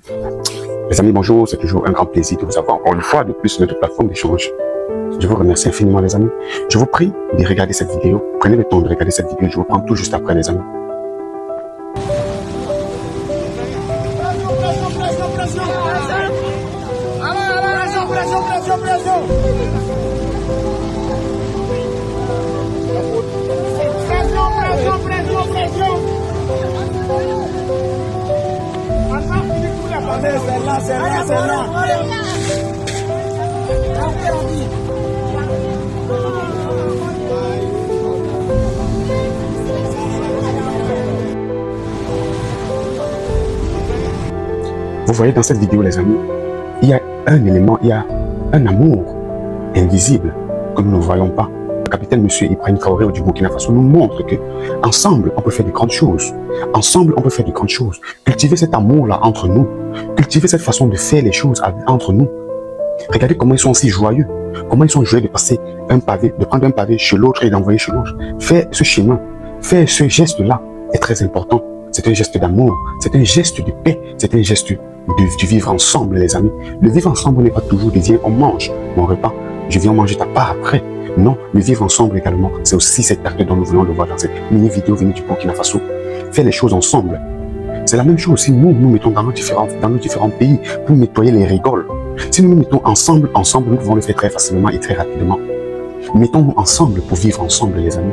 Les amis, bonjour, c'est toujours un grand plaisir de vous avoir encore une fois de plus sur notre plateforme d'échange. Je vous remercie infiniment les amis. Je vous prie de regarder cette vidéo. Prenez le temps de regarder cette vidéo. Je vous prends tout juste après les amis. C'est là. Vous voyez dans cette vidéo les amis, il y a un élément, il y a un amour invisible que nous ne voyons pas. Le capitaine Monsieur Ibrahim Traoré du Burkina Faso nous montre que ensemble on peut faire de grandes choses. Ensemble on peut faire de grandes choses. Cultiver cet amour-là entre nous. Cultiver cette façon de faire les choses entre nous. Regardez comment ils sont si joyeux. Comment ils sont joyeux de passer un pavé, de prendre un pavé chez l'autre et d'envoyer chez l'autre. Faire ce chemin, faire ce geste-là est très important. C'est un geste d'amour, c'est un geste de paix, c'est un geste du vivre ensemble les amis. Le vivre ensemble n'est pas toujours de viens on mange mon repas, je viens manger ta part après. Non, le vivre ensemble également, c'est aussi cette acte dont nous voulons le voir dans cette mini vidéo venue du Burkina Faso. Faire les choses ensemble. C'est la même chose si nous mettons dans nos différents pays pour nettoyer les rigoles. Si nous nous mettons ensemble, nous pouvons le faire très facilement et très rapidement. Mettons-nous ensemble pour vivre ensemble, les amis.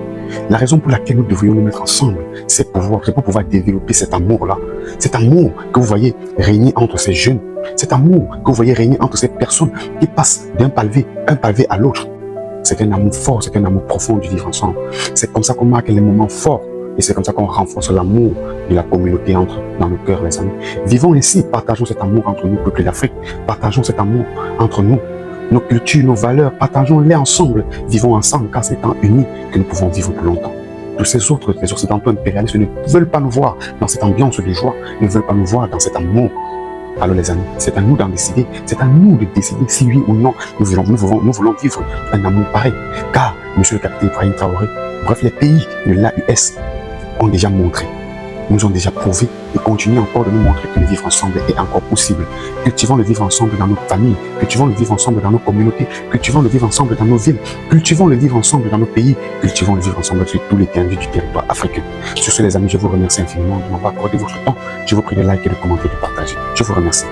La raison pour laquelle nous devrions nous mettre ensemble, c'est pour pouvoir développer cet amour-là. Cet amour que vous voyez régner entre ces jeunes. Cet amour que vous voyez régner entre ces personnes qui passent d'un pavé à l'autre. C'est un amour fort, c'est un amour profond du vivre ensemble. C'est comme ça qu'on marque les moments forts. Et c'est comme ça qu'on renforce l'amour de la communauté dans nos cœurs, les amis. Vivons ainsi, partageons cet amour entre nous, peuple d'Afrique. Partageons cet amour entre nous. Nos cultures, nos valeurs, partageons-les ensemble. Vivons ensemble, car c'est en unis que nous pouvons vivre plus longtemps. Tous ces autres, les occidentaux impérialistes, ne veulent pas nous voir dans cette ambiance de joie, ne veulent pas nous voir dans cet amour. Alors les amis, c'est à nous d'en décider, c'est à nous de décider si oui ou non nous voulons vivre un amour pareil. Car, monsieur le capitaine Ibrahim Traoré, bref, les pays de l'AUS ont déjà montré, nous ont déjà prouvé et continuent encore de nous montrer que le vivre ensemble est encore possible. Cultivons le vivre ensemble dans nos familles, cultivons le vivre ensemble dans nos communautés, cultivons le vivre ensemble dans nos villes, cultivons le vivre ensemble dans nos pays, cultivons le vivre ensemble sur tous les tendus du territoire africain. Sur ce les amis, je vous remercie infiniment de m'avoir accordé votre temps. Je vous prie de liker, de commenter, de partager. Je vous remercie.